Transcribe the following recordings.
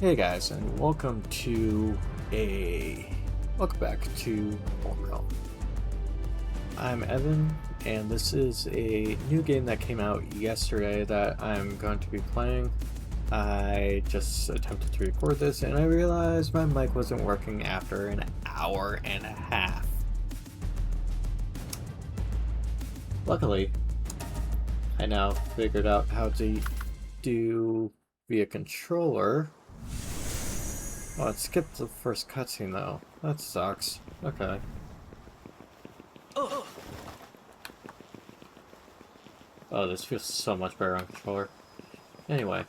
Hey guys, and welcome back to Woolrealm. I'm Evan, and this is a new game that came out yesterday that I'm going to be playing. I just attempted to record this, and I realized my mic wasn't working after an hour and a half. Luckily, I now figured out how to do via controller. Oh, it skipped the first cutscene though. That sucks. Okay. Oh, this feels so much better on controller. Anyway.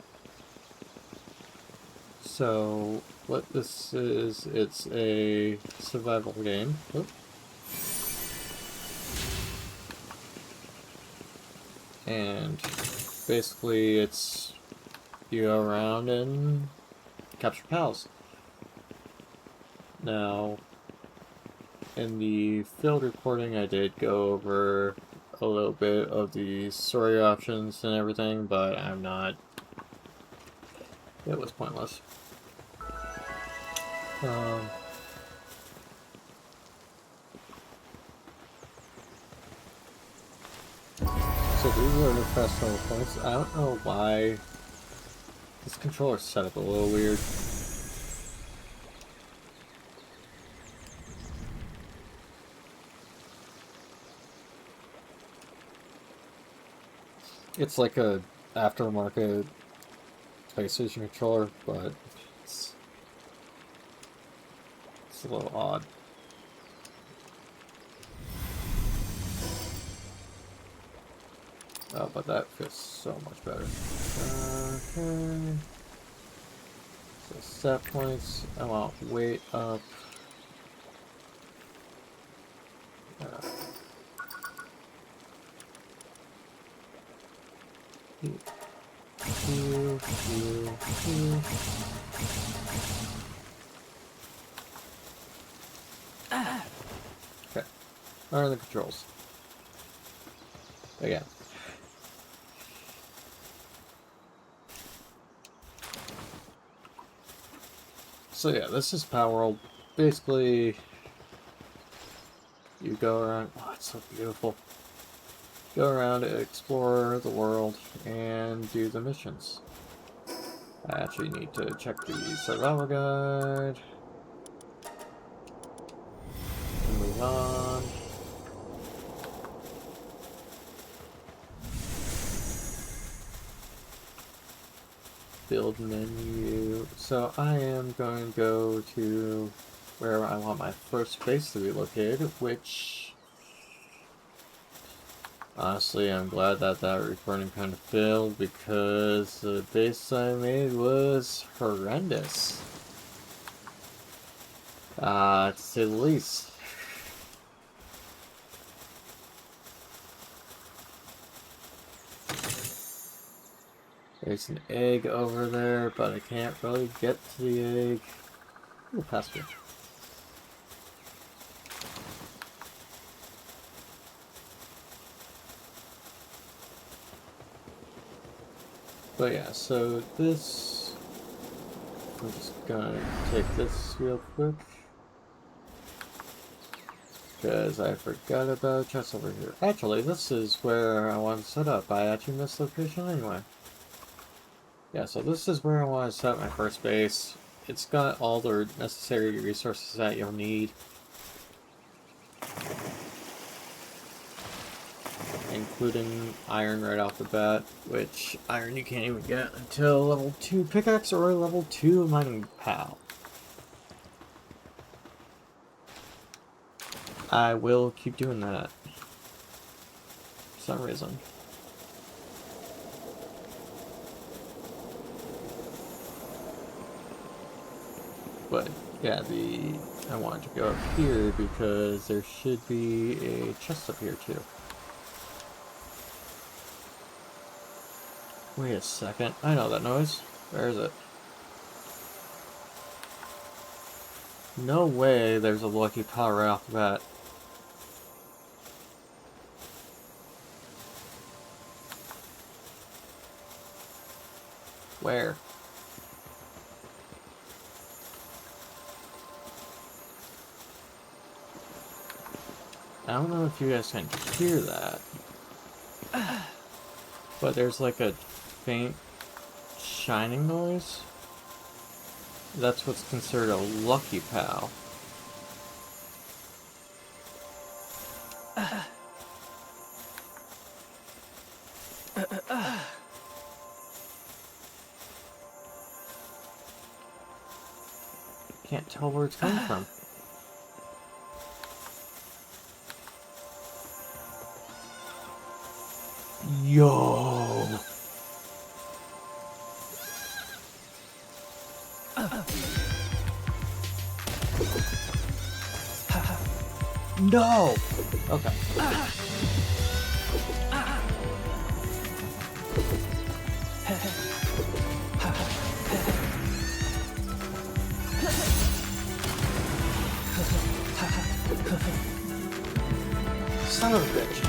So, what this is, it's a survival game. Oop. And basically it's you go around and capture pals. Now, in the field recording I did go over a little bit of the story options and everything, but I'm not... It was pointless. Um, so these are the fast travel points. I don't know why this controller's set up a little weird. It's like a aftermarket PlayStation controller, but it's a little odd. Oh, but that feels so much better. Okay. So set points. I want weight up. Uh, heal, heal, heal. Okay. What are the controls? Again. So yeah, this is Palworld. Basically, you go around. Oh, it's so beautiful. Go around, explore the world, and do the missions. I actually need to check the survival guide. And move on. Build menu. So I am going to go to where I want my first base to be located, which honestly I'm glad that that recording kind of failed because the base I made was horrendous. To say the least. There's an egg over there, but I can't really get to the egg. Ooh, pasture. But yeah, so this... I'm just gonna take this real quick. Because I forgot about chests over here. Actually, this is where I want to set up. I actually missed location anyway. Yeah, so this is where I want to set up my first base. It's got all the necessary resources that you'll need, including iron right off the bat, which iron you can't even get until level 2 pickaxe or level 2 mining pal. I will keep doing that for some reason. But yeah, I wanted to go up here because there should be a chest up here too. Wait a second, I know that noise. Where is it? No way there's a lucky power right off the bat. Where? I don't know if you guys can hear that, but there's like a faint shining noise. That's what's considered a lucky pal. Can't tell where it's coming from. Yo! No! Okay. Son of a bitch.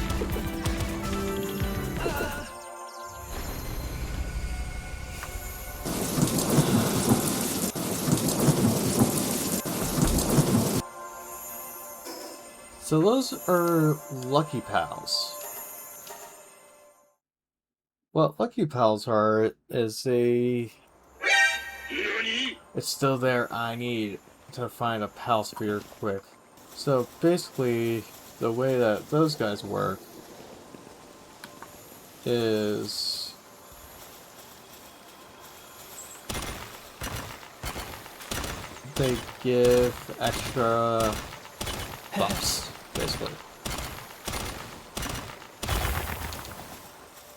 So those are Lucky Pals. What Lucky Pals are is it's still there I need to find a pal sphere quick. So basically, the way that those guys work is they give extra buffs, basically.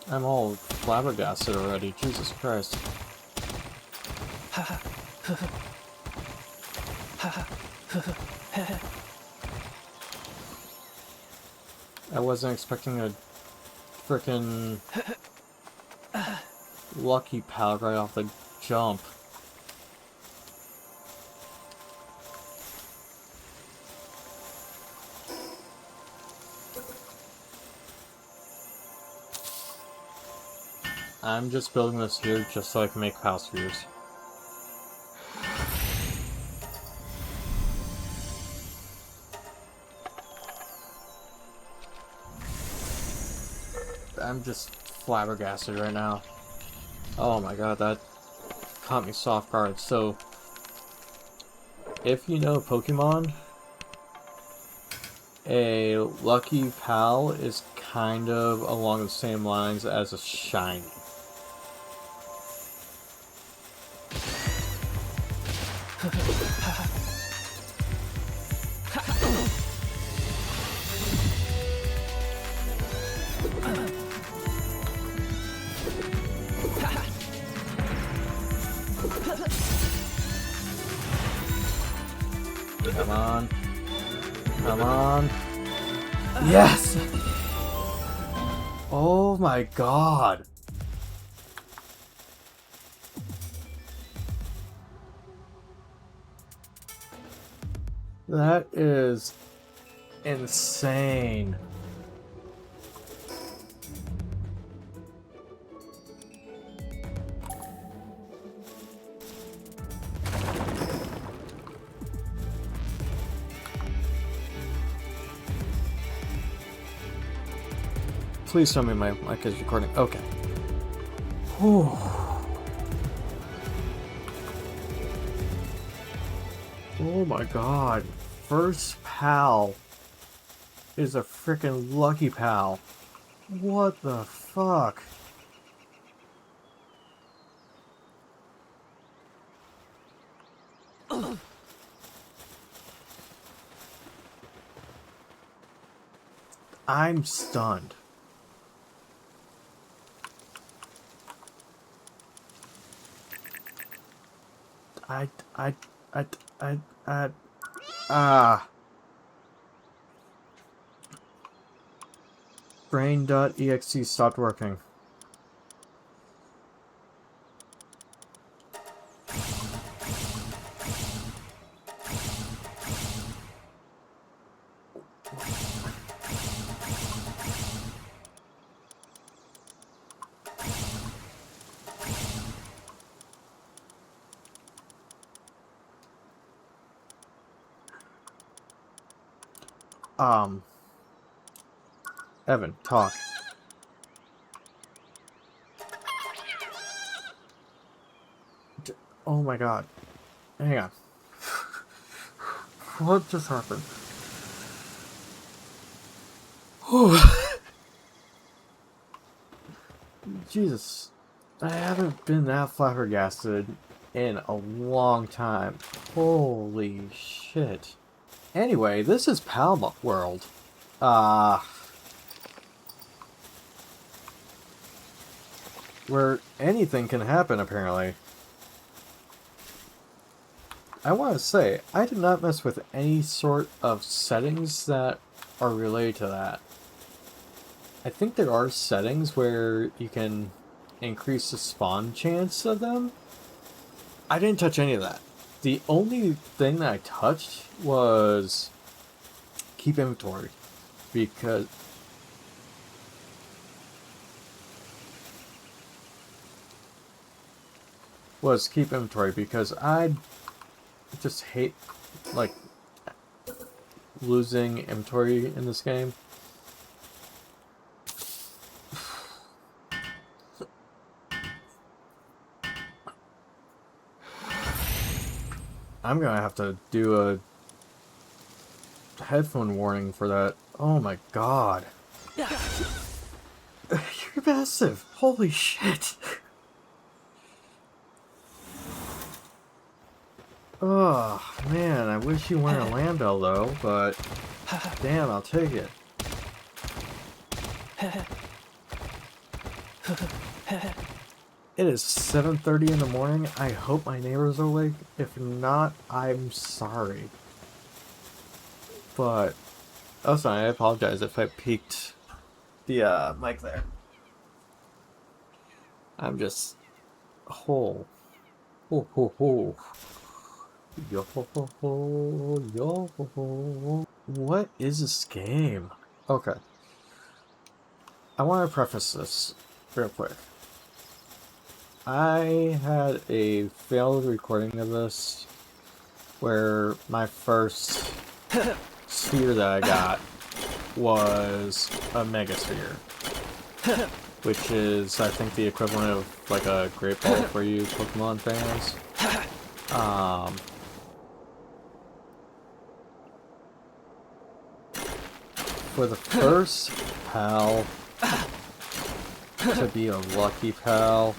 I'm all flabbergasted already, Jesus Christ. I wasn't expecting a frickin' Lucky Pal right off the jump. I'm just building this here just so I can make pal spheres. I'm just flabbergasted right now. Oh my god, that caught me soft guard. So, if you know Pokemon, a Lucky Pal is kind of along the same lines as a shiny. Come on. Come on. Yes! Oh my god. That is insane. Please tell me my mic is recording. Okay. Whew. Oh my god. First pal is a freaking Lucky Pal. What the fuck? I'm stunned. Brain.exe stopped working. Evan, talk. Oh my god. Hang on. What just happened? Jesus. I haven't been that flabbergasted in a long time. Holy shit. Anyway, this is Palworld. Where anything can happen, apparently. I want to say, I did not mess with any sort of settings that are related to that. I think there are settings where you can increase the spawn chance of them. I didn't touch any of that. The only thing that I touched was keep inventory, because I just hate, like, losing inventory in this game. I'm gonna have to do a headphone warning for that. Oh my god. You're massive. Holy shit. Oh, man, I wish you weren't a Lambda though, but damn, I'll take it. It is 7:30 in the morning. I hope my neighbors are awake. If not, I'm sorry. But also, I apologize if I peaked the mic there. I'm just ho ho ho ho yo ho ho ho yo ho ho. What is this game? Okay, I want to preface this real quick. I had a failed recording of this where my first sphere that I got was a megasphere, which is, I think, the equivalent of like a Great Ball for you Pokemon fans. For the first pal to be a lucky pal,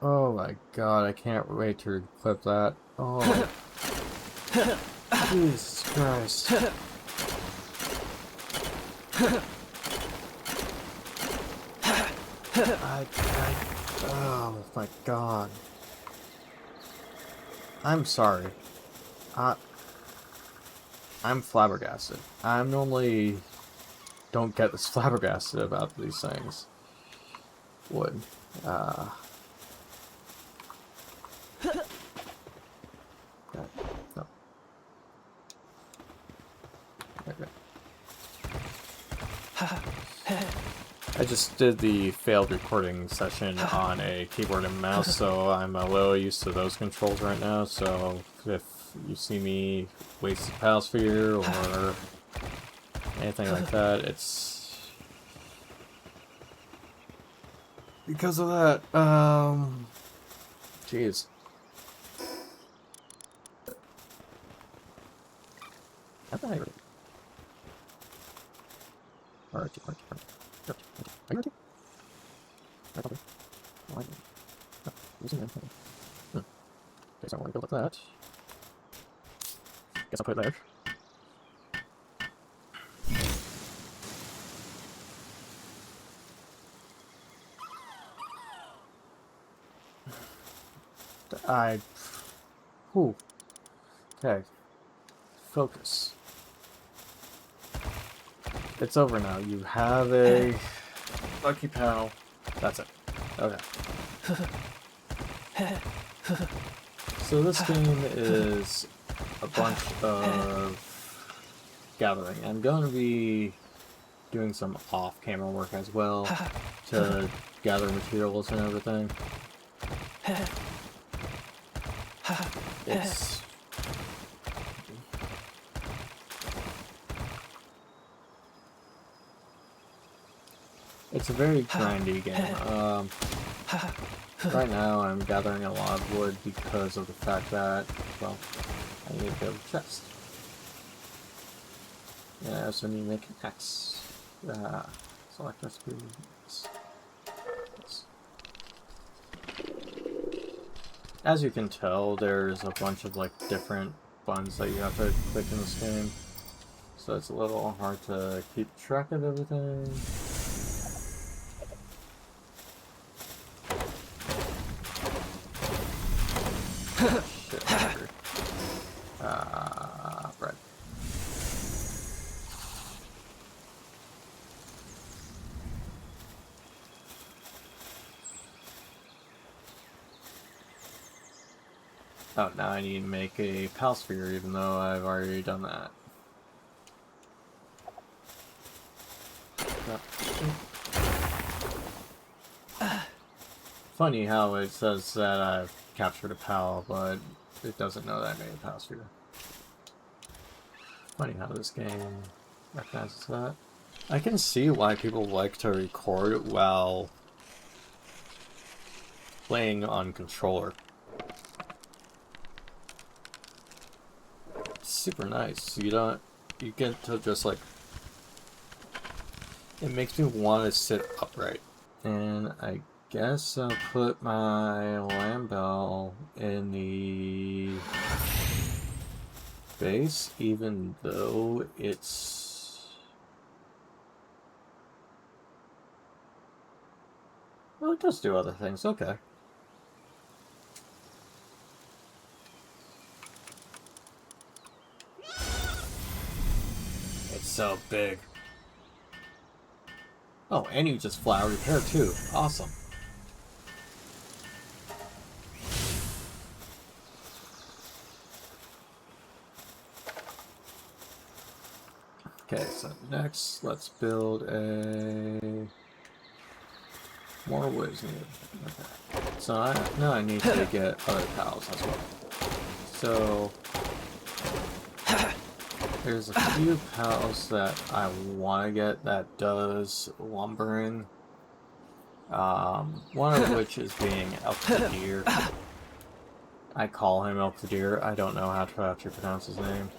oh my god, I can't wait to clip that. Oh, Jesus Christ. Oh my god. I'm sorry. I'm flabbergasted. I normally don't get this flabbergasted about these things. Would. No. Okay. I just did the failed recording session on a keyboard and mouse, so I'm a little used to those controls right now, so if you see me waste a Palsphere or anything like that, it's because of that. Jeez. Alright. Are you ready? Okay, so I want to go like that. Guess I'll put it there. Okay. Focus. It's over now. You have a lucky pal. That's it. Okay. So this game is a bunch of gathering. I'm going to be doing some off-camera work as well to gather materials and everything. It's It's a very grindy game. Right now I'm gathering a lot of wood because of the fact that, well, I need to build a chest. Yeah, I also need to make an axe. Select recipe. Yes. As you can tell, there's a bunch of like different buttons that you have to click in this game, so it's a little hard to keep track of everything. Shit, hungry. Bread. Oh, now I need to make a pal sphere, even though I've already done that. Funny how it says that I've captured a pal, but it doesn't know that I made a pal sphere. Funny how this game recognizes that. I can see why people like to record while playing on controller. It's super nice. You get to just like, it makes me want to sit upright. And I guess I'll put my lamb bell in the base, even though it's... Well, it does do other things, okay. It's so big. Oh, and you just flower repair too. Awesome. Okay, so next, let's build a... More wood is needed. Okay. So now I need to get other pals as well. So... There's a few pals that I want to get that does lumbering. One of which is being Elk the Deer. I call him Elk the Deer. I don't know how to actually pronounce his name.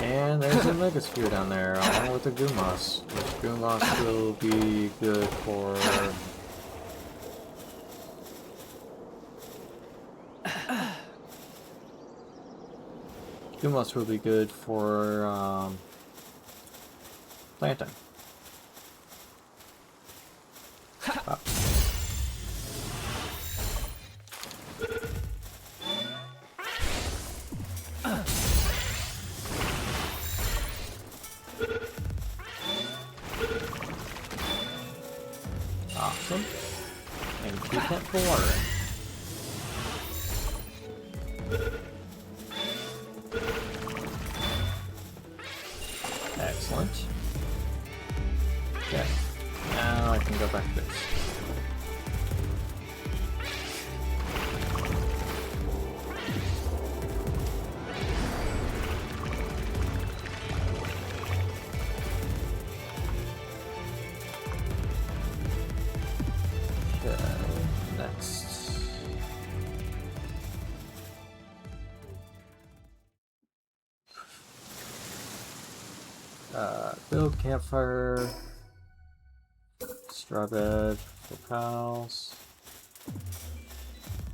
And there's a Megasphere down there, along with the Goomoss, which Goomoss will be good for... Goomoss will be good for, planting. Oh. Awesome. And keep that for watering. Excellent. Okay. Now I can go back to this. Build campfire, straw bed for pals.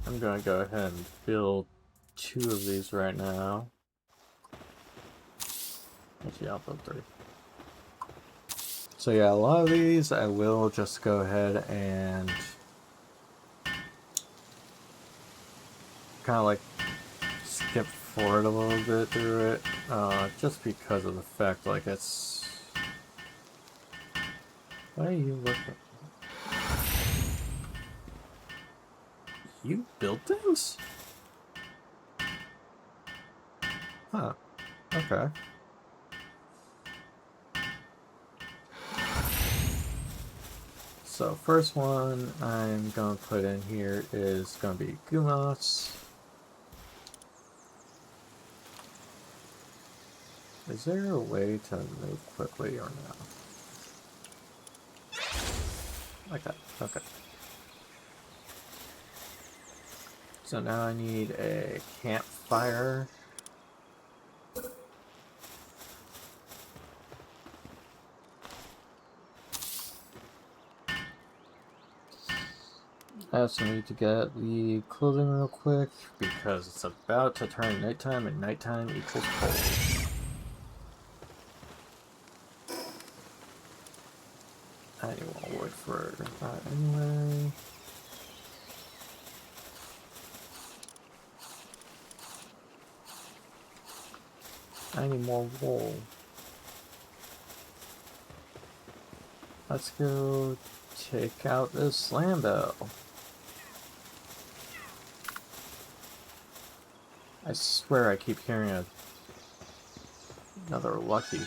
I'm gonna go ahead and build 2 of these right now. Actually, I'll build 3. So yeah, a lot of these I will just go ahead and kind of like skip forward a little bit through it, just because of the fact like it's... Why are you looking? You build things? Huh. Okay. So first one I'm gonna put in here is gonna be Goomoss. Is there a way to move quickly or no? Like that. Okay. So now I need a campfire. I also need to get the clothing real quick because it's about to turn nighttime and nighttime equals cold. I need more wood for that anyway. I need more wool. Let's go take out this Lambo. I swear I keep hearing another Lucky.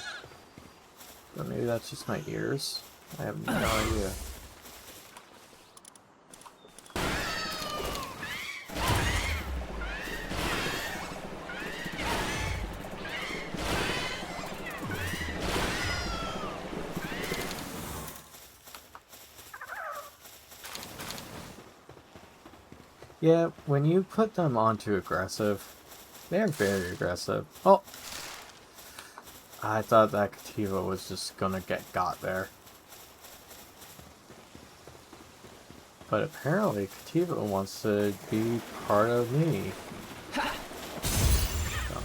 But maybe that's just my ears. I have no idea. Yeah, when you put them onto aggressive, they're very aggressive. Oh! I thought that Kativa was just gonna get got there. But apparently Kativa wants to be part of me. Don't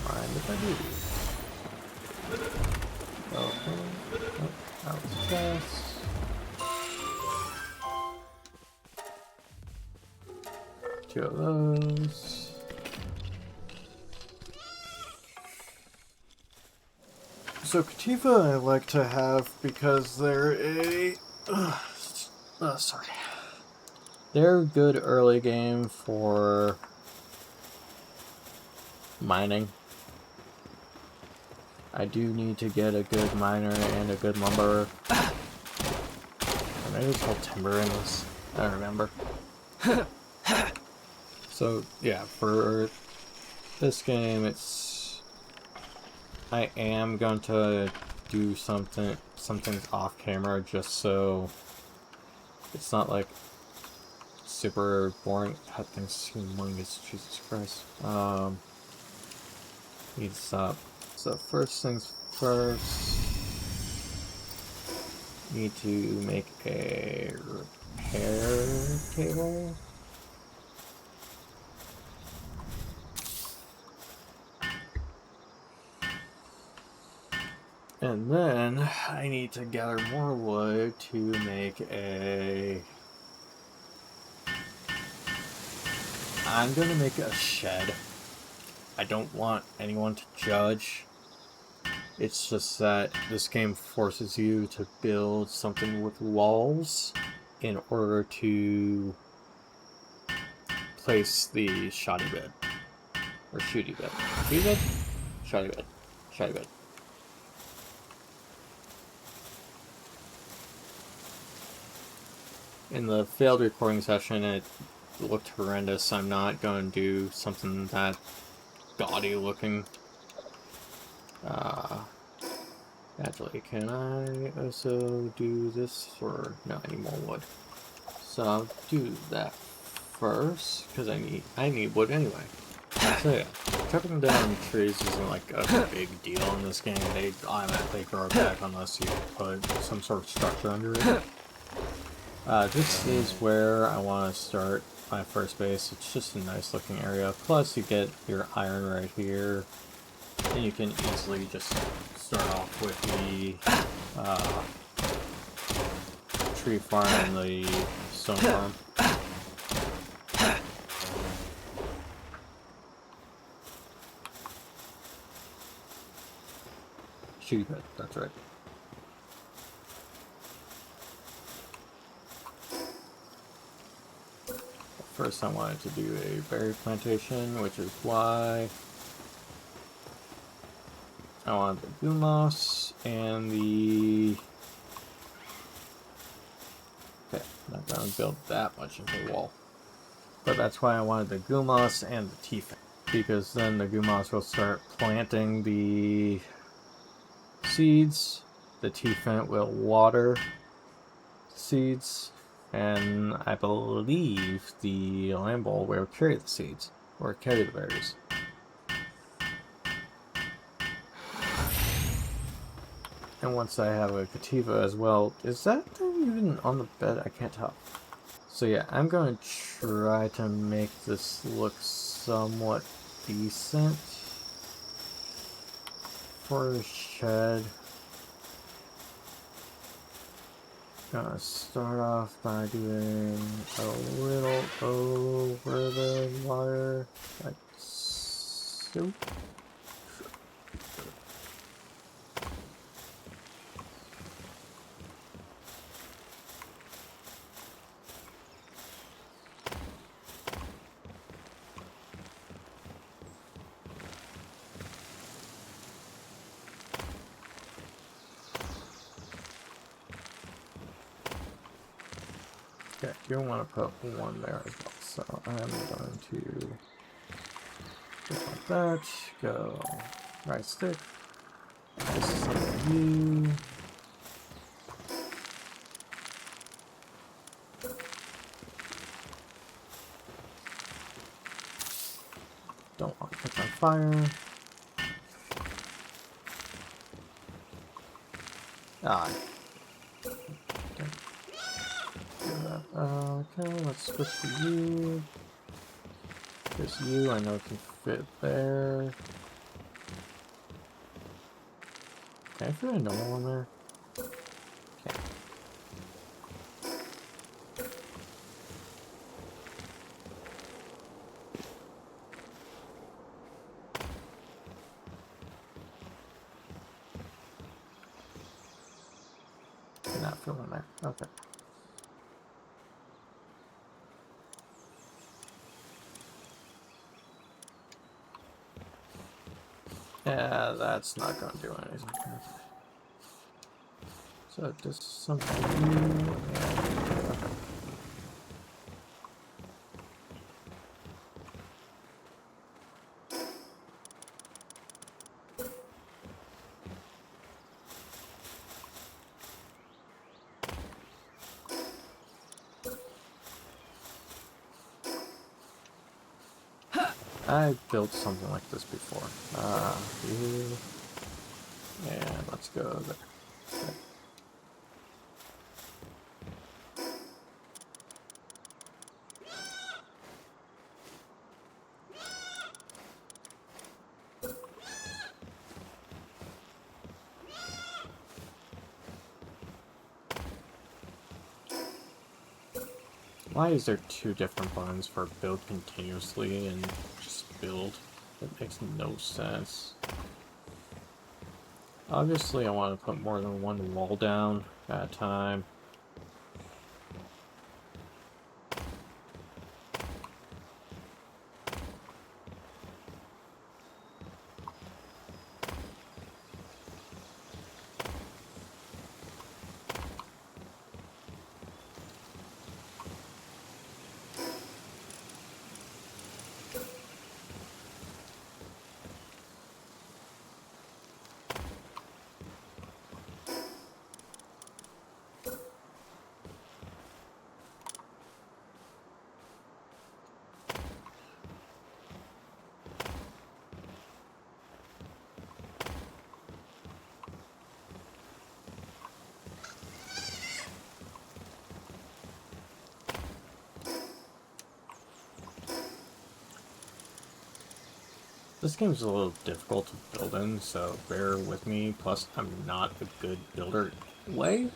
mind if I do. Okay. Oh, that was a chest. Two of those. So Kativa I like to have because they're a... sorry. They're a good early game for mining. I do need to get a good miner and a good lumber. Or maybe it's called timber in this. I don't remember. So yeah, for this game, I am going to do some things off camera just so it's not like super boring. That thing's humongous, Jesus Christ. Need to stop. So first things first, need to make a repair table. And then I need to gather more wood to make a... I'm gonna make a shed. I don't want anyone to judge. It's just that this game forces you to build something with walls in order to place the shoddy bed. Or shooty bed. Shooty bed? Shoddy bed. Shoddy bed. In the failed recording session, it looked horrendous. I'm not going to do something that gaudy looking. Actually, can I also do this? Or no, I need more wood. So I'll do that first, because I need wood anyway. So yeah, chopping down trees isn't like a big deal in this game. They automatically grow back unless you put some sort of structure under it. This is where I want to start my first base. It's just a nice looking area. Plus you get your iron right here. And you can easily just start off with the tree farm and the stone farm. Shooty pit, that's right. First I wanted to do a berry plantation, which is why I wanted the Gumas and the... Okay, I'm not going to build that much into the wall. But that's why I wanted the Gumas and the Tiefin. Because then the Gumas will start planting the seeds. The T-Fent will water seeds, and I believe the Lamble will carry the seeds, or carry the berries. And once I have a Kativa as well, is that thing even on the bed? I can't tell. So yeah, I'm going to try to make this look somewhat decent for a shed. Gonna start off by doing a little over the wire, like so. Okay, you don't want to put one there as well, so I'm going to go like that, go right stick, this is something new. Don't want to catch on fire. Ah. Okay, let's switch to you. There's you, I know it can fit there. Can I fit a normal one there? Okay. Not fit one there. Okay. Yeah, that's not going to do anything. So just something new. Okay. I built something like this before. You, and let's go there. Okay. Why is there two different buttons for build continuously and just build? It makes no sense. Obviously I want to put more than one wall down at a time. This game's a little difficult to build in, so bear with me. Plus, I'm not a good builder anyway.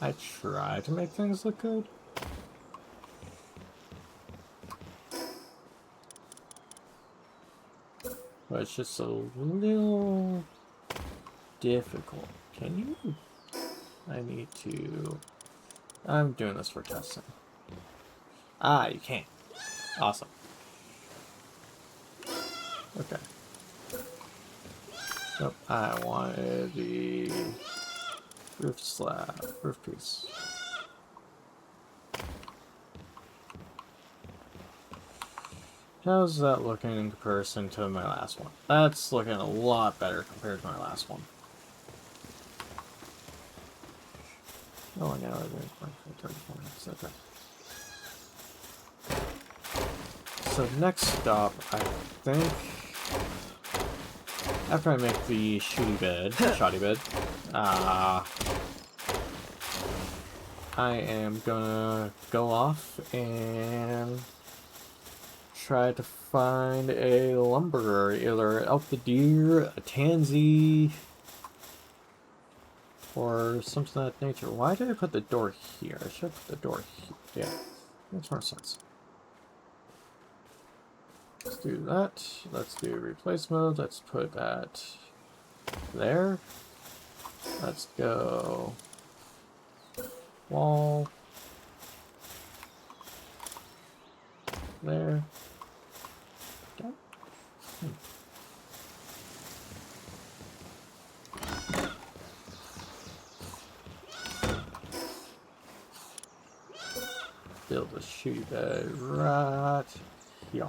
I try to make things look good. But it's just a little difficult. Can you? I need to... I'm doing this for testing. Ah, you can't. Awesome. Okay. Nope, I wanted the roof slab, roof piece. How's that looking in comparison to my last one? That's looking a lot better compared to my last one. Oh, now I'm going to 34 minutes. Okay. So next stop, I think, after I make the shoddy bed, I am gonna go off and try to find a lumberer, either elk the deer, a tansy, or something of that nature. Why did I put the door here? I should put the door here. Yeah, makes more sense. Let's do that. Let's do replace mode. Let's put that there. Let's go wall there. Okay. Build a shoddy bed right here.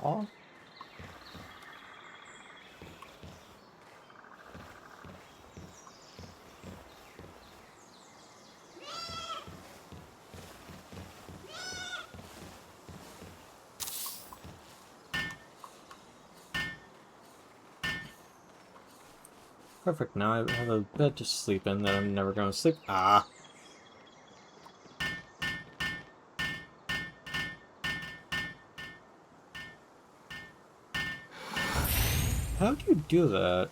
Perfect, now I have a bed to sleep in that I'm never going to sleep. Ah! How do you do that?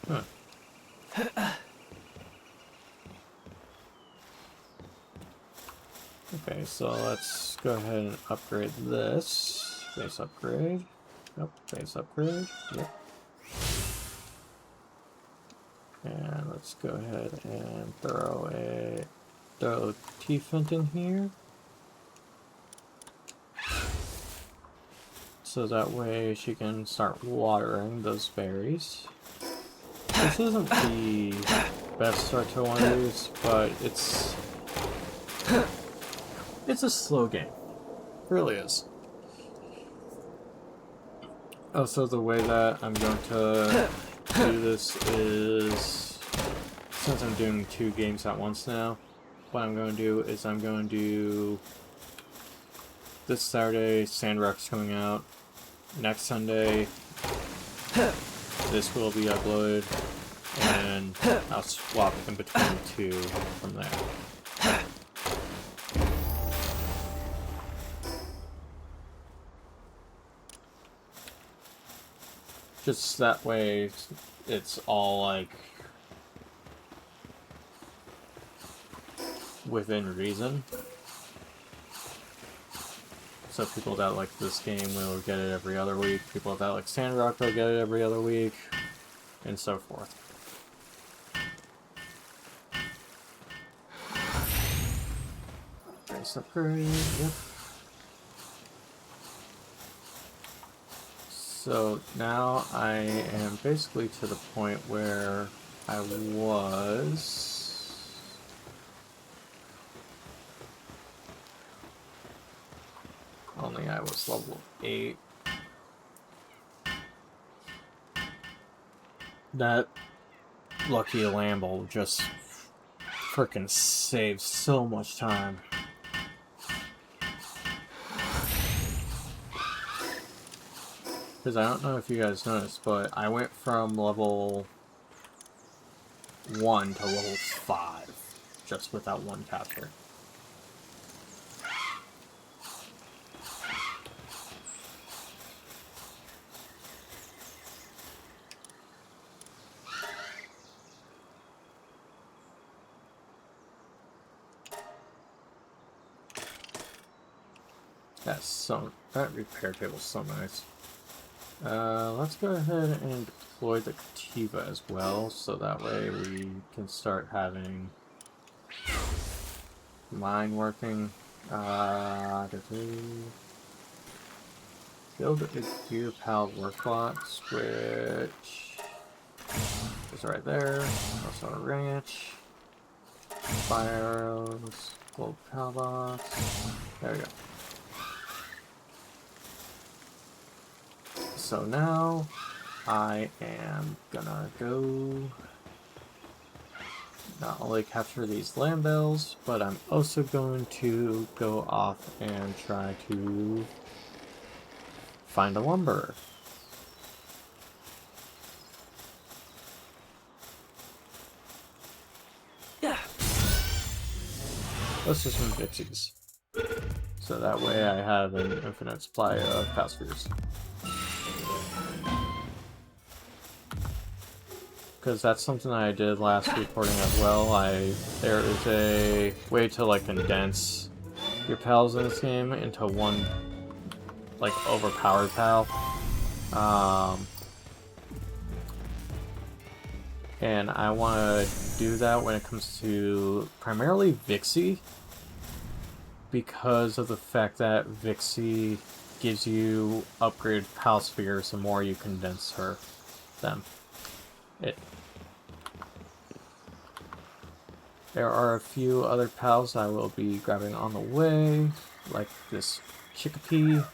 Huh. Okay, so let's go ahead and upgrade this. Base upgrade. Nope, base upgrade. Yep. And let's go ahead and throw T-Flint in here. So that way she can start watering those berries. This isn't the best start to one of these, but it's a slow game. It really is. Also, the way that I'm going to do this is, since I'm doing 2 games at once now, what I'm going to do is I'm going to do this Saturday, Sandrock's coming out. Next Sunday, this will be uploaded, and I'll swap in between the 2 from there. Just that way, it's all, like, within reason. So people that like this game will get it every other week, people that like Sandrock will get it every other week, and so forth. Base upgrade, yep. So now I am basically to the point where I was. Only I was level 8. That lucky Lamble just frickin' saved so much time. Because I don't know if you guys noticed, but I went from level 1 to level 5 just with that one capture. That repair table's so nice. Let's go ahead and deploy the Kativa as well, so that way we can start having mine working. Build a Gear Pal workbox, which is right there. Also a ranch. Fire arrows, gold Pal box. There we go. So now I am gonna go not only capture these land bells, but I'm also going to go off and try to find a lumberer. Let's just some pixies. So that way I have an infinite supply of Palspheres. Because that's something I did last recording as well. There is a way to like condense your pals in this game into one like overpowered pal. And I want to do that when it comes to primarily Vixie, because of the fact that Vixie gives you upgraded pal spheres the more you condense them. There are a few other pals I will be grabbing on the way, like this chickpea,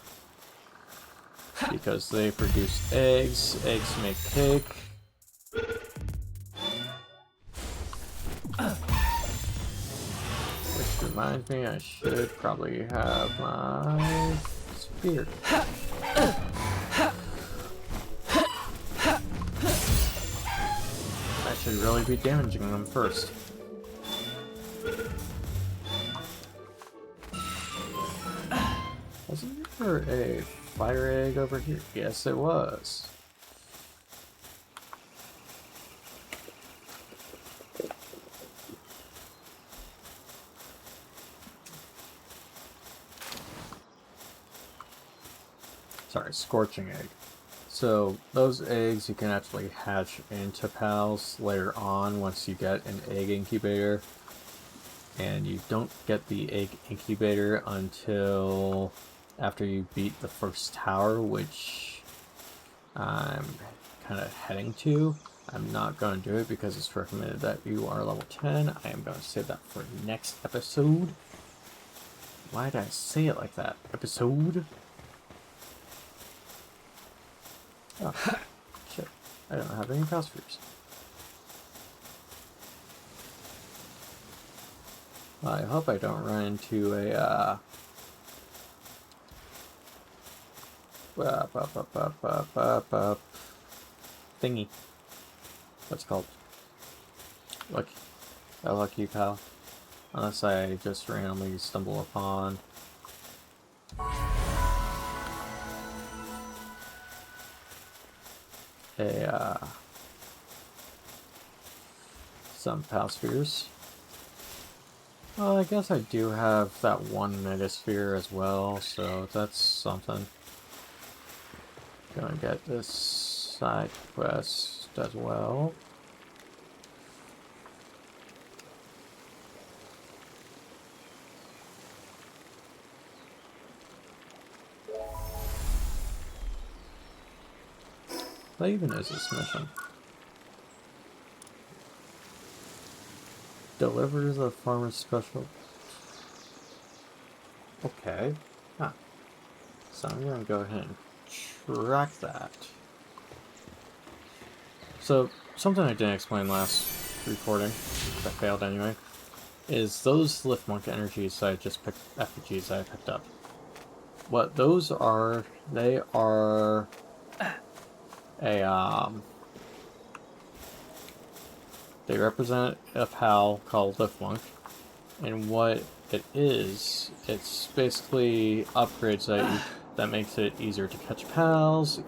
because they produce eggs. Eggs make cake. Which reminds me, I should probably have my spear. I should really be damaging them first. Wasn't there a fire egg over here? Yes, it was. Sorry, scorching egg. So those eggs you can actually hatch into pals later on once you get an egg incubator. And you don't get the egg incubator until after you beat the first tower, which I'm kind of heading to. I'm not going to do it because it's recommended that you are level 10. I am going to save that for next episode. Why did I say it like that? Episode? Oh, shit. I don't have any Palspheres. Well, I hope I don't run into a, thingy. What's it called? Lucky. A lucky pal. Unless I just randomly stumble upon some Palspheres. Well, I guess I do have that one Megasphere as well, so that's something. Gonna get this side quest as well. What even is this mission? Delivers the farmer's special. Okay. Huh. So I'm gonna go ahead and track that. So, something I didn't explain last recording, that failed anyway, is those Lift Monk energies that I just picked, effigies that I picked up. What those are, they are they represent a pal called Lift Monk, and what it is, it's basically upgrades that makes it easier to catch pals,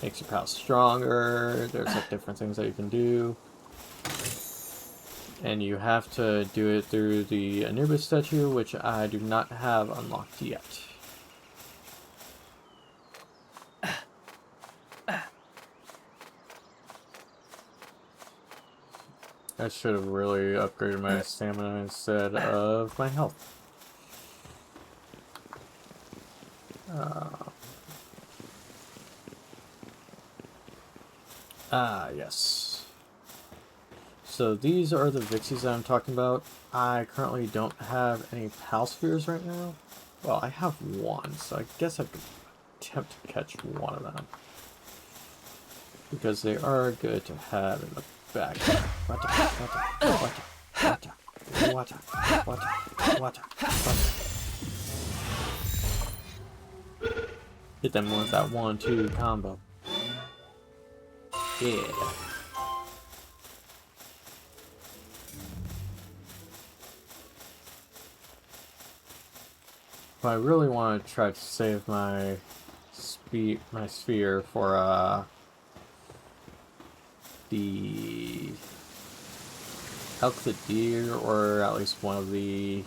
makes your pals stronger. There's like different things that you can do, and you have to do it through the Anubis statue, which I do not have unlocked yet. I should have really upgraded my stamina instead of my health. Yes. So these are the Vixies that I'm talking about. I currently don't have any Pal Spheres right now. Well, I have one, so I guess I could attempt to catch one of them. Because they are good to have in the back. Hit them with that 1-2 combo. Yeah. But I really want to try to save my sphere for the Elk the Deer, or at least one of the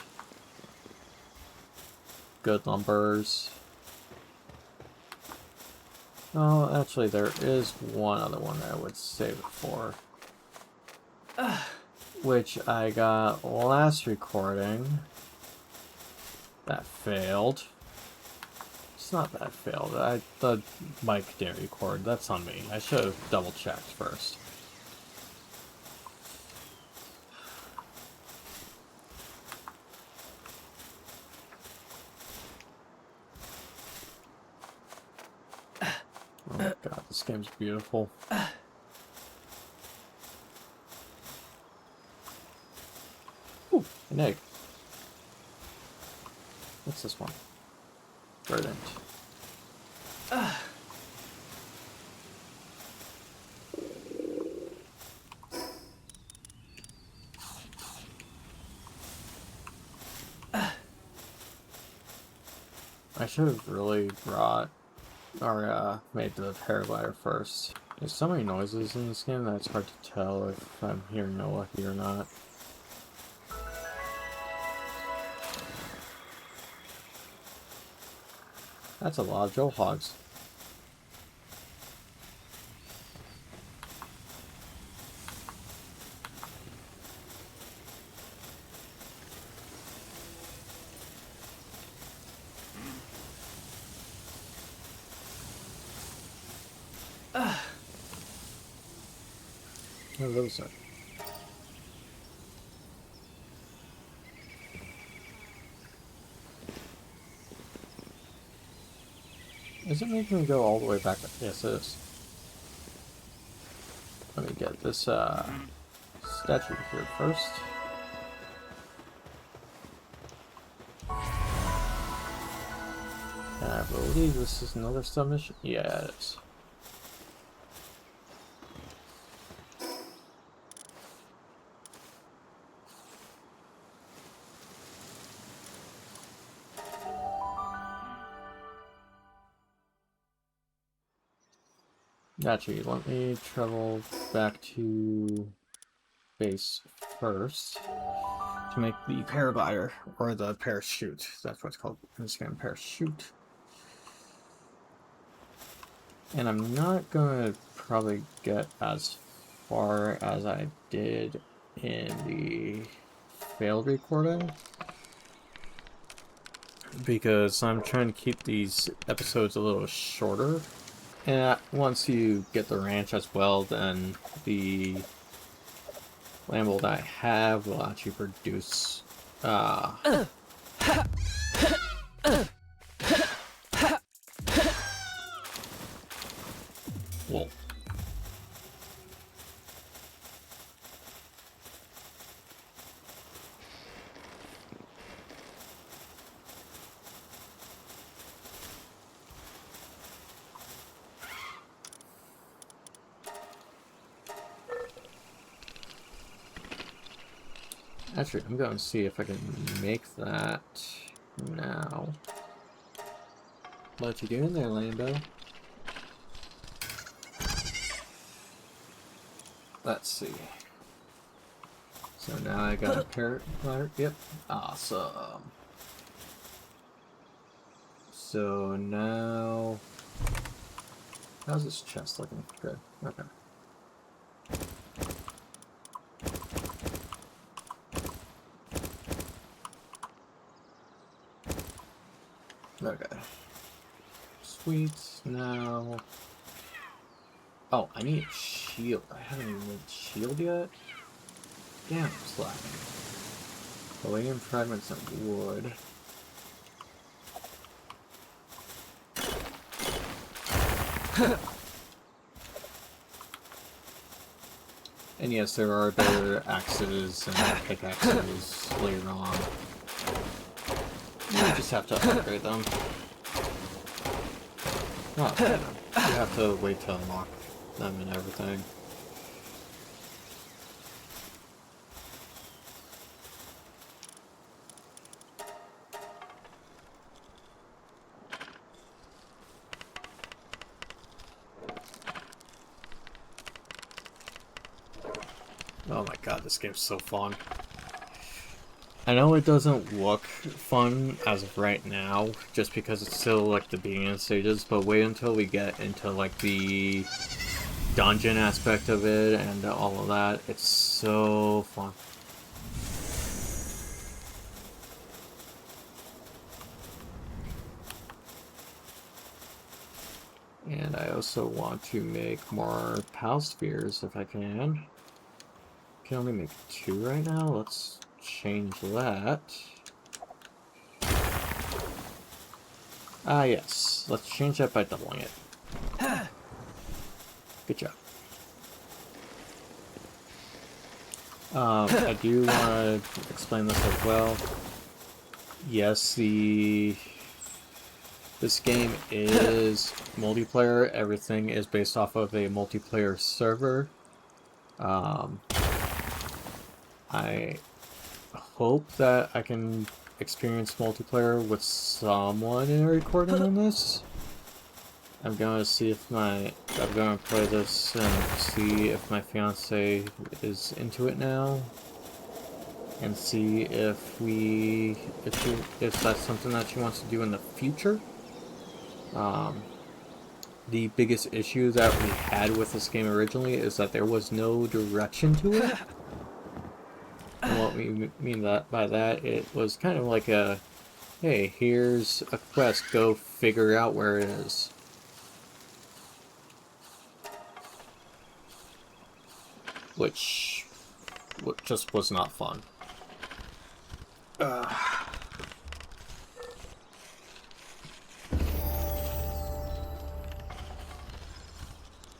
good lumbers. Oh, actually, there is one other one that I would save it for. Which I got last recording. That failed. It's not that it failed. The mic didn't record. That's on me. I should have double checked first. Oh my god, this game's beautiful. Ooh, an egg. What's this one? Verdant. I should have really brought, or made the paraglider first. There's so many noises in this game that it's hard to tell if I'm hearing no lucky or not. That's a lot of Joel hogs. What are those? Is it making me go all the way back? Yes, it is. Let me get this statue here first. And I believe this is another submission. Yeah, it is. Actually, let me travel back to base first to make the paraglider, or the parachute. That's what it's called in this game, parachute. And I'm not gonna probably get as far as I did in the failed recording, because I'm trying to keep these episodes a little shorter. And once you get the ranch as well, then the Lambo that I have will actually produce wool. Actually, I'm going to see if I can make that now. What you doing there, Lambo? Let's see. So now I got a parrot glider. Yep. Awesome. So now... how's this chest looking? Good. Okay. Okay. Sweet. Now... oh, I need a shield. I haven't even made a shield yet? Damn, slack. Palladium fragments and wood. And yes, there are better axes and pickaxes later on. You just have to upgrade them. Not upgrade them. You have to wait to unlock them and everything. Oh my god, this game's so fun. I know it doesn't look fun as of right now, just because it's still like the beginning stages, but wait until we get into like the dungeon aspect of it and all of that. It's so fun. And I also want to make more Pal Spheres if I can. I can only make 2 right now. Let's change that. Ah, yes. Let's change that by doubling it. Good job. I do want to explain this as well. Yes, this game is multiplayer. Everything is based off of a multiplayer server. I hope that I can experience multiplayer with someone in a recording on this. I'm gonna see if I'm gonna play this and see if my fiance is into it now, and see if that's something that she wants to do in the future. The biggest issue that we had with this game originally is that there was no direction to it. And what we mean by that, it was kind of like a, hey, here's a quest, go figure out where it is. Which just was not fun.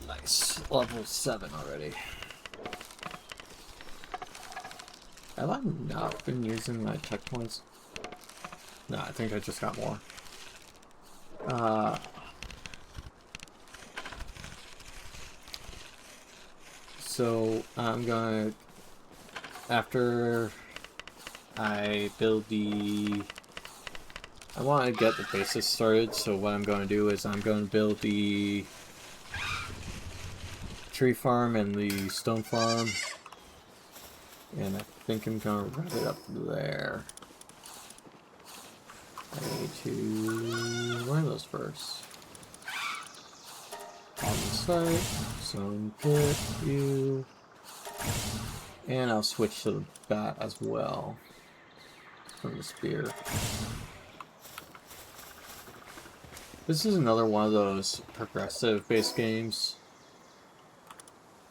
Nice. Level 7 already. Have I not been using my tech points? No, I think I just got more. So I'm gonna, after I build I want to get the basis started, so what I'm going to do is I'm going to build the tree farm and the stone farm, and I think I'm going to wrap it up there. I need to learn those first. On the site, some pit, you, and I'll switch to the bat as well from the spear. This is another one of those progressive-based games.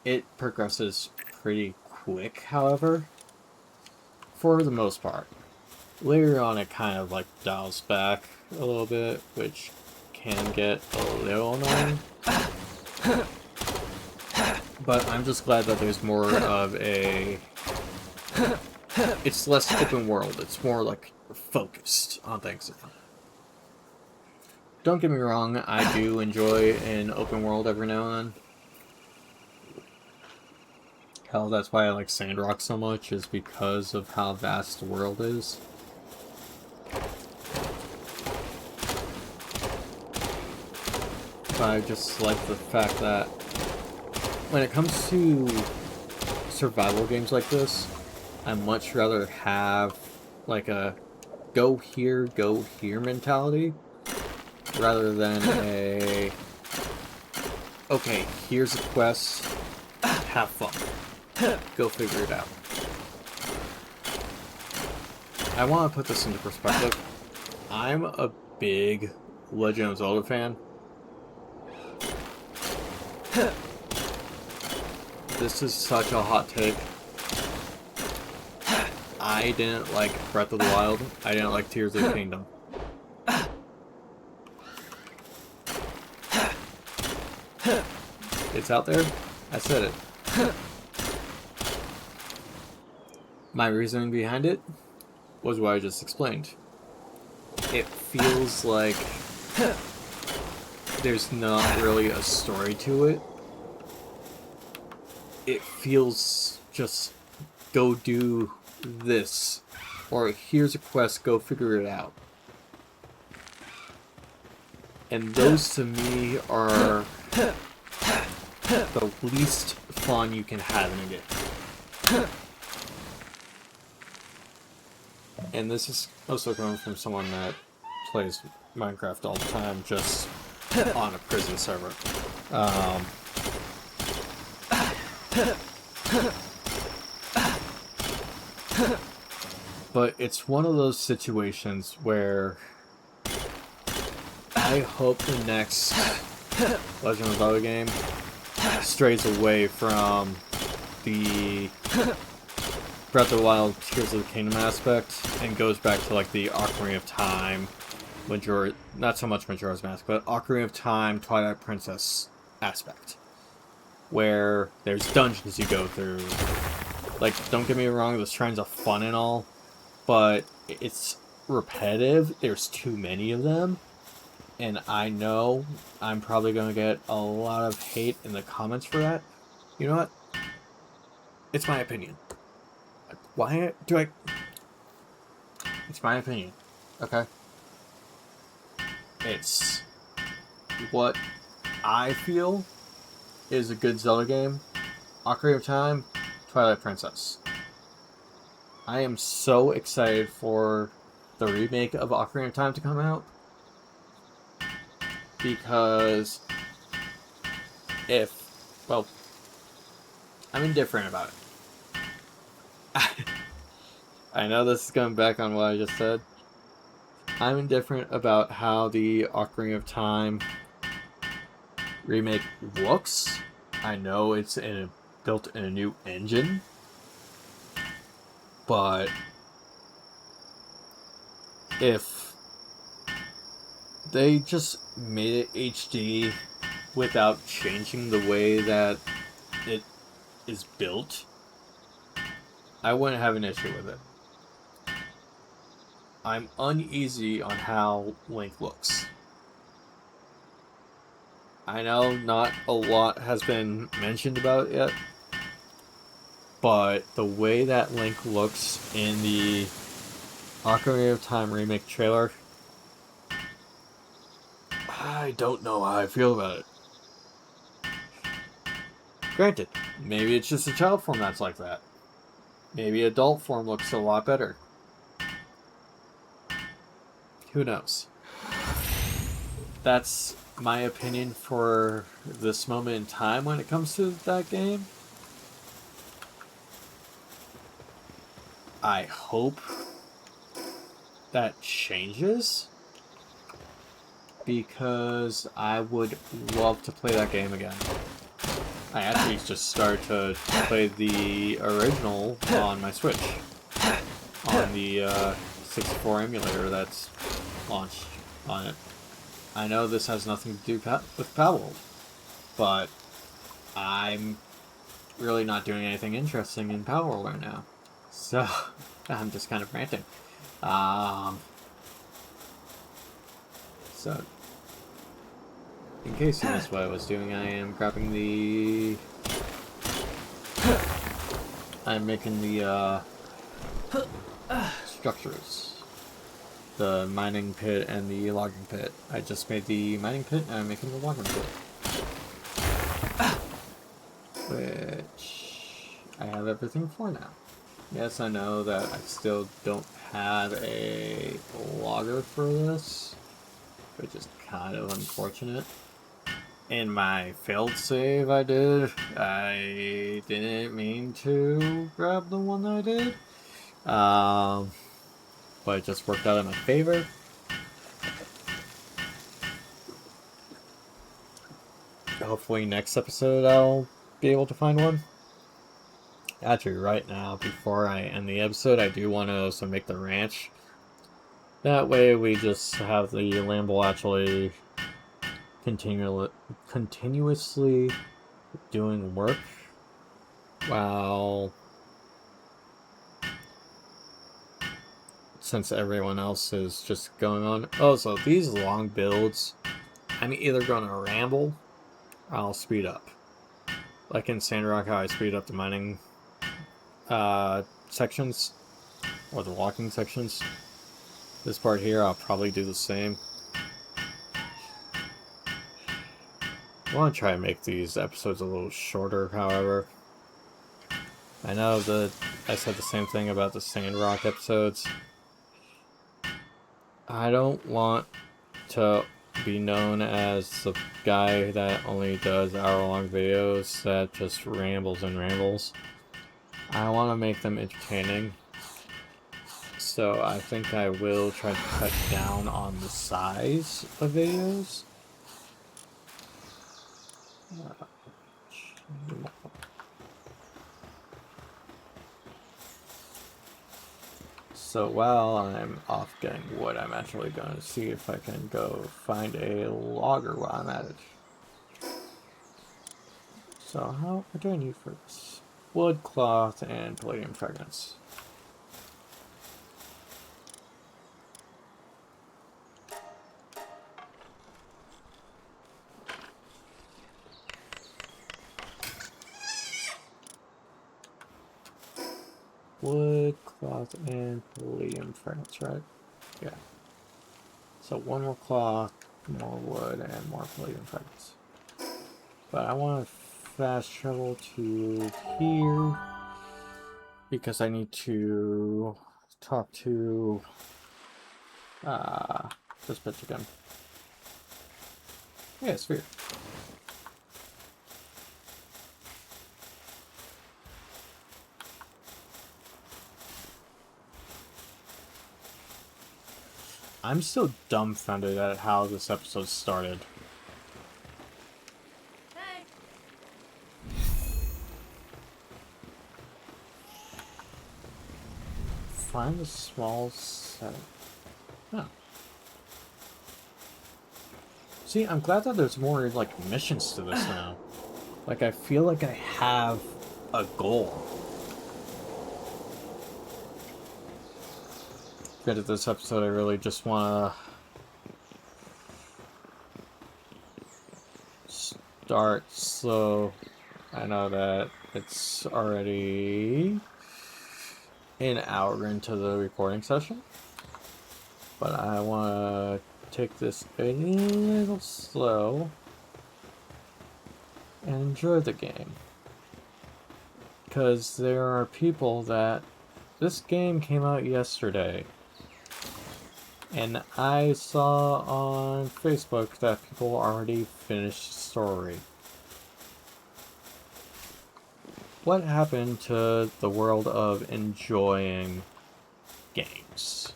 It progresses pretty quick, however, for the most part. Later on, it kind of like dials back a little bit, which can get a little annoying. But I'm just glad that there's more of a... It's less open world, it's more like focused on things. Don't get me wrong, I do enjoy an open world every now and then. Hell, that's why I like Sandrock so much, is because of how vast the world is. But I just like the fact that when it comes to survival games like this, I'd much rather have like a go here mentality, rather than a, okay, here's a quest, have fun, go figure it out. I want to put this into perspective. I'm a big Legend of Zelda fan. This is such a hot take, I didn't like Breath of the Wild. I didn't like Tears of the Kingdom. It's out there. I said it. My reasoning behind it was what I just explained. It feels like there's not really a story to it. It feels just go do this, or here's a quest, go figure it out. And those to me are the least fun you can have in a game. And this is also coming from someone that plays Minecraft all the time, just on a prison server. But it's one of those situations where I hope the next Legend of Zelda game strays away from the Breath of the Wild, Tears of the Kingdom aspect and goes back to like the Ocarina of Time, not so much Majora's Mask, but Ocarina of Time, Twilight Princess aspect, where there's dungeons you go through. Like, don't get me wrong, the shrines are fun and all, but it's repetitive. There's too many of them, and I know I'm probably going to get a lot of hate in the comments for that. You know what? It's my opinion. Why do I... It's my opinion, okay? It's what I feel is a good Zelda game. Ocarina of Time, Twilight Princess. I am so excited for the remake of Ocarina of Time to come out, because I'm indifferent about it. I know this is going back on what I just said. I'm indifferent about how the Ocarina of Time remake looks. I know it's built in a new engine, but if they just made it HD without changing the way that it is built, I wouldn't have an issue with it. I'm uneasy on how Link looks. I know not a lot has been mentioned about it yet, but the way that Link looks in the Ocarina of Time remake trailer, I don't know how I feel about it. Granted, maybe it's just a child form that's like that. Maybe adult form looks a lot better. Who knows? That's my opinion for this moment in time when it comes to that game. I hope that changes, because I would love to play that game again. I actually just started to play the original on my Switch, on the 64 emulator that's launched on it. I know this has nothing to do with Palworld, but I'm really not doing anything interesting in Palworld right now, so I'm just kind of ranting. So, in case you missed what I was doing, I am grabbing I'm making the structures. The mining pit and the logging pit. I just made the mining pit and I'm making the logging pit. Which I have everything for now. Yes, I know that I still don't have a logger for this, which is kind of unfortunate. In my failed save I didn't mean to grab the one I did. But it just worked out in my favor. Hopefully next episode I'll be able to find one. actually right now, before I end the episode, I do want to also make the ranch. That way we just have the Lamble actually continuously doing work while, since everyone else is just going on. Oh, so these long builds, I'm either going to ramble or I'll speed up. Like in Sandrock, how I speed up the mining sections, or the walking sections. This part here, I'll probably do the same. I want to try and make these episodes a little shorter, however. I know that I said the same thing about the Sandrock episodes. I don't want to be known as the guy that only does hour-long videos that just rambles and rambles. I want to make them entertaining. So I think I will try to cut down on the size of videos. So while I'm off getting wood, I'm actually going to see if I can go find a logger while I'm at it. So what do I need for this? Wood, cloth, and palladium fragments. Wood, cloth, and palladium fragments, right? Yeah. So one more cloth, more wood, and more palladium fragments. But I want to fast travel to here because I need to talk to this bitch again. Yeah, sphere. I'm still dumbfounded at how this episode started. Hey. Find the small set. Oh. See, I'm glad that there's more, like, missions to this now. Like, I feel like I have a goal. Good at this episode, I really just want to start slow. I know that it's already an hour into the recording session, but I want to take this a little slow and enjoy the game. Because there are people that... This game came out yesterday. And I saw on Facebook that people already finished the story. What happened to the world of enjoying games?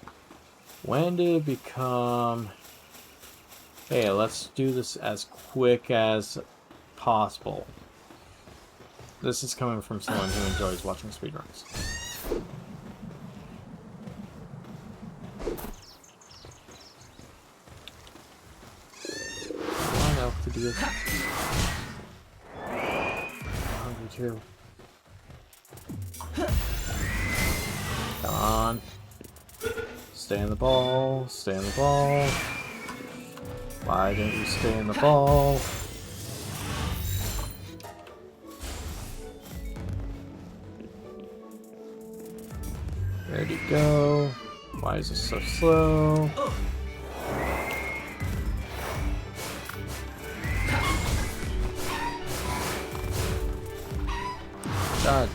When did it become, hey, let's do this as quick as possible? This is coming from someone who enjoys watching speedruns. To do this. I'm hungry too. Come on. Stay in the ball. Stay in the ball. Why didn't you stay in the ball? Where'd he go? Why is this so slow? God.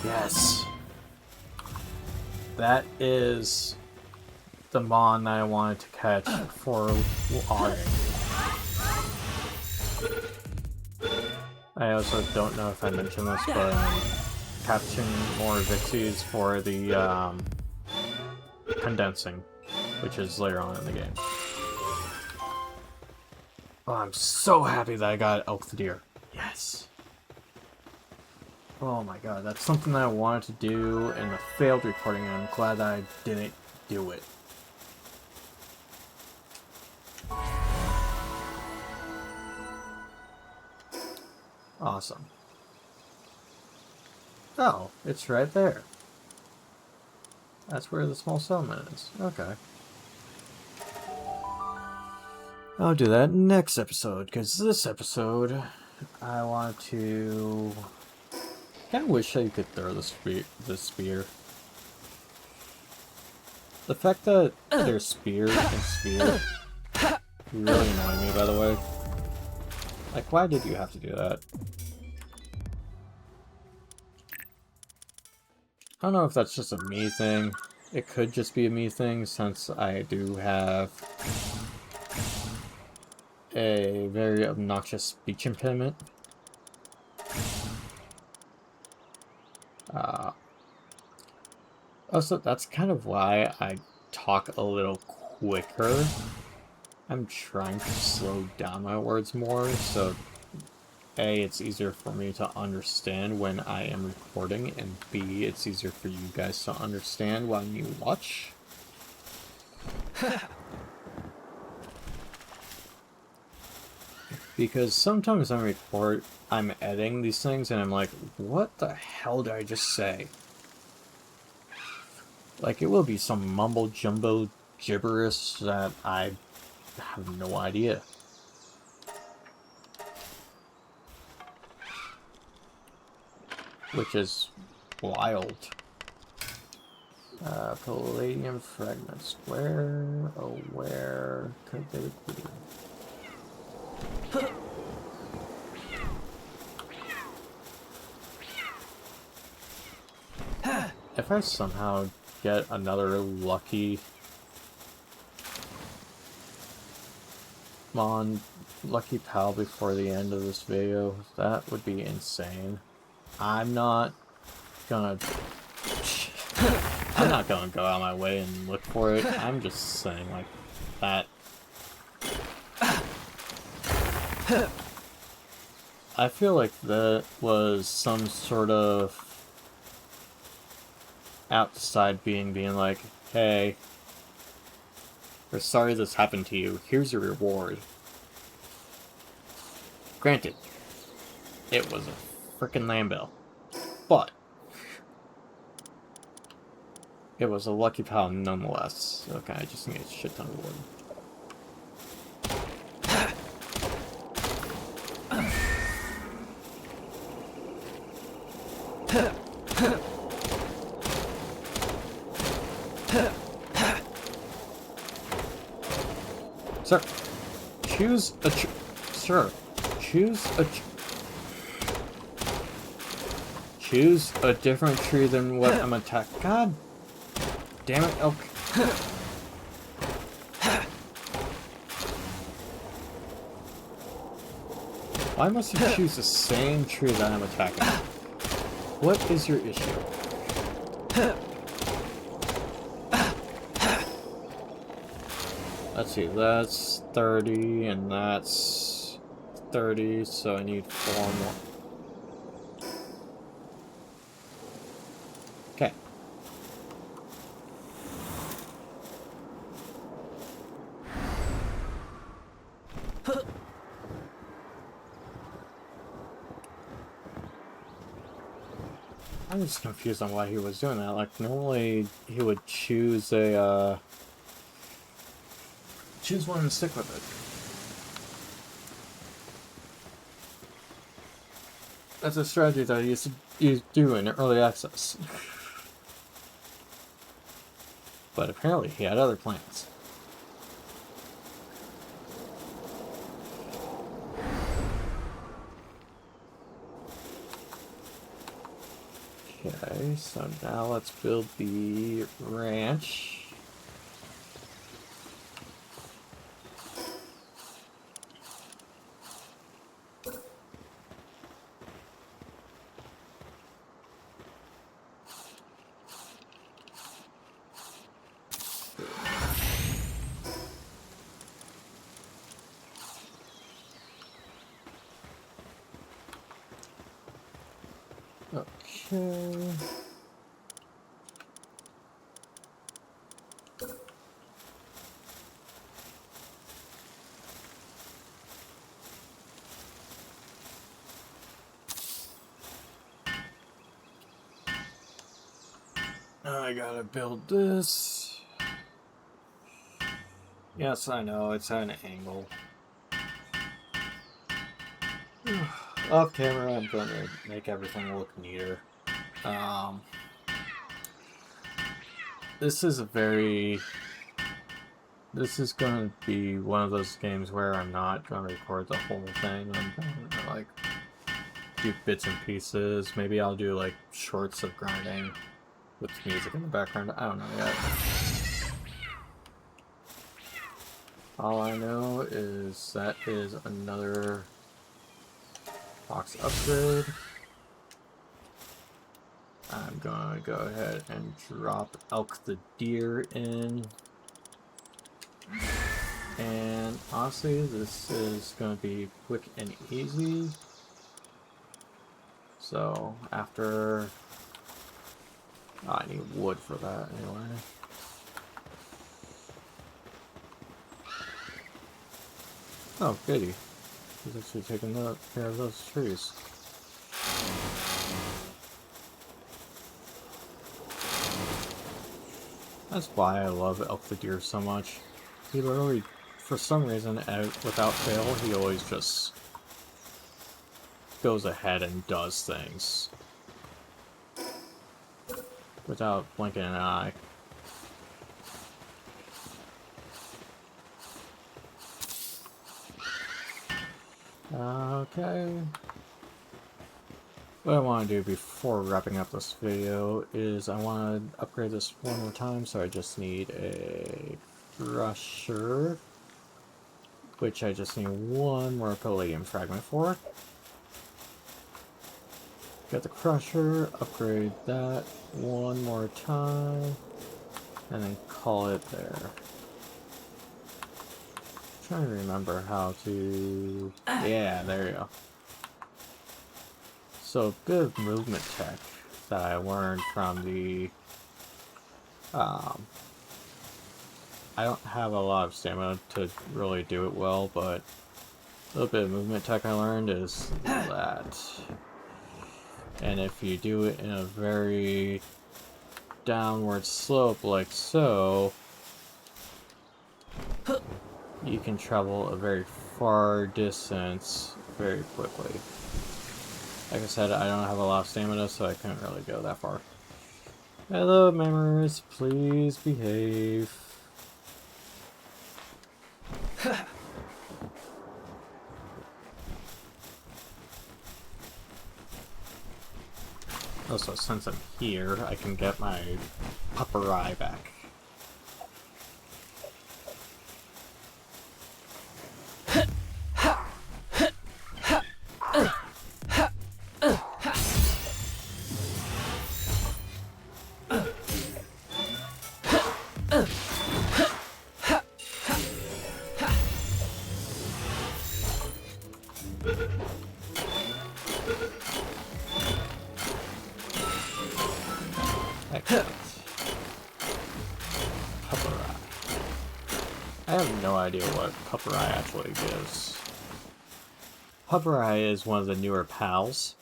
Yes. That is the mon that I wanted to catch for logging. I also don't know if I mentioned this, but I'm capturing more Vixies for the condensing, which is later on in the game. Oh, I'm so happy that I got elk deer. Yes. Oh my god, that's something that I wanted to do in the failed recording, and I'm glad that I didn't do it. Awesome. Oh, it's right there. That's where the small settlement is. Okay. I'll do that next episode, because this episode, I want to... I kind of wish I could throw the spear. The fact that there's spear and sphere really annoying me, by the way. Like, why did you have to do that? I don't know if that's just a me thing. It could just be a me thing, since I do have a very obnoxious speech impediment. Also, that's kind of why I talk a little quicker. I'm trying to slow down my words more, so A, it's easier for me to understand when I am recording, and B, it's easier for you guys to understand when you watch. Because sometimes I'm editing these things, and I'm like, what the hell did I just say? Like, it will be some mumble-jumbo gibberish that I have no idea. Which is wild. Palladium fragments. Where, oh where could they be? If I somehow get another lucky lucky pal before the end of this video, that would be insane. I'm not gonna go out of my way and look for it. I'm just saying, like, that. I feel like that was some sort of outside being like, hey, we're sorry this happened to you. Here's your reward. Granted, it was a frickin' lambill, but it was a lucky pal nonetheless. Okay, I just need a shit ton of wood. Sir, choose a sir, choose a different tree than what I'm attacking. God damn it, elk. Why must you choose the same tree that I'm attacking? What is your issue? Let's see, that's 30 and that's 30, so I need 4 more. Okay. I'm just confused on why he was doing that. Like, normally he would choose a, choose one and stick with it. That's a strategy that I used to do in early access. But apparently he had other plans. Okay, so now let's build the ranch. Okay. I gotta build this. Yes, I know, it's at an angle. Off camera, I'm going to make everything look neater. This is going to be one of those games where I'm not going to record the whole thing. I'm going to, like, do bits and pieces. Maybe I'll do, like, shorts of grinding with music in the background. I don't know yet. All I know is that is another box upgrade. I'm gonna go ahead and drop Elk the Deer in. And honestly, this is gonna be quick and easy. So after... Oh, I need wood for that anyway. Oh, goody. He's actually taking care of those trees. That's why I love Elk the Deer so much. He literally, for some reason, without fail, he always just goes ahead and does things. Without blinking an eye. Okay. What I want to do before wrapping up this video is I want to upgrade this one more time, so I just need a crusher, which I just need one more palladium fragment for. Get the crusher, upgrade that one more time, and then call it there. I'm trying to remember how to... Yeah, there you go. So, a bit of movement tech that I learned from the... I don't have a lot of stamina to really do it well, but a little bit of movement tech I learned is that. And if you do it in a very downward slope like so, you can travel a very far distance very quickly. Like I said, I don't have a lot of stamina, so I couldn't really go that far. Hello, members. Please behave. Also, since I'm here, I can get my upper eye back. Excellent. Upper eye. I have no idea what upper eye actually gives. Upper eye is one of the newer pals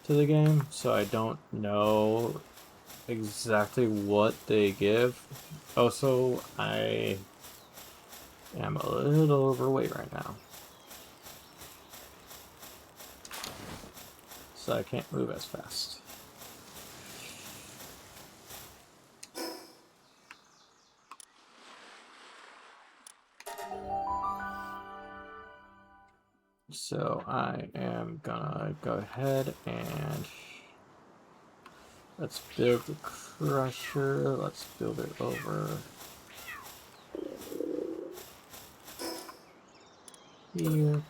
to the game, so I don't know exactly what they give. Also, I am a little overweight right now, so I can't move as fast. So I am gonna go ahead and let's build the crusher. Let's build it over here.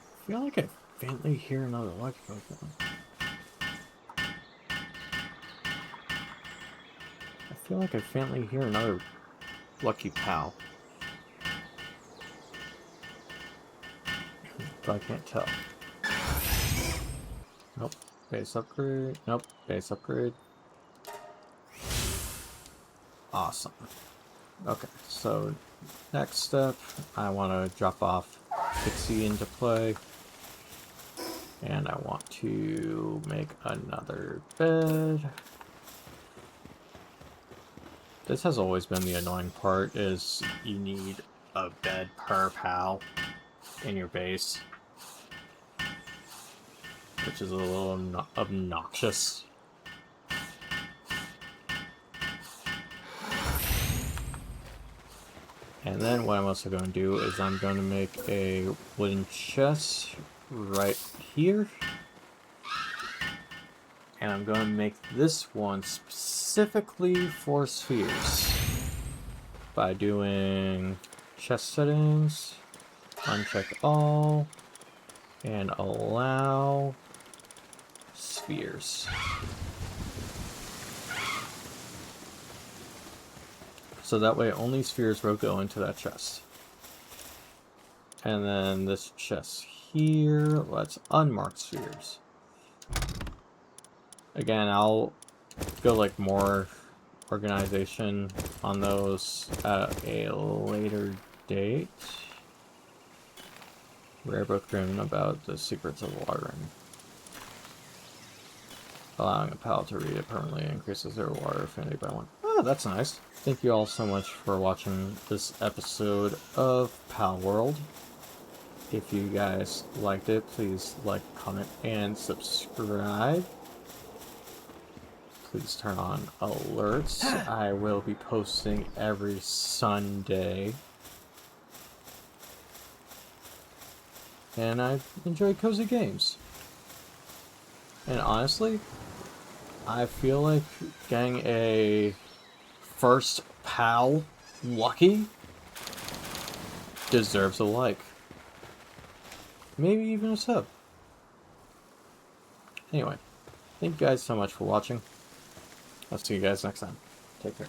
I feel like I faintly hear another electrical thing. I feel like I faintly hear another lucky pal. But I can't tell. Nope. Base upgrade. Nope. Base upgrade. Awesome. Okay, so next step, I want to drop off Pixie into play. And I want to make another bed. This has always been the annoying part, is you need a bed per pal in your base. Which is a little obnoxious. And then what I'm also going to do is I'm going to make a wooden chest right here. And I'm going to make this one specifically for spheres. By doing chest settings, uncheck all, and allow spheres. So that way only spheres will go into that chest. And then this chest here, let's unmark spheres. Again, I'll go like more organization on those at a later date. Rare book written about the secrets of watering. Allowing a pal to read it permanently increases their water affinity by 1. Oh, that's nice. Thank you all so much for watching this episode of Palworld. If you guys liked it, please like, comment, and subscribe. Please turn on alerts. I will be posting every Sunday. And I enjoy cozy games. And honestly, I feel like getting a first pal lucky deserves a like. Maybe even a sub. Anyway, thank you guys so much for watching. I'll see you guys next time. Take care.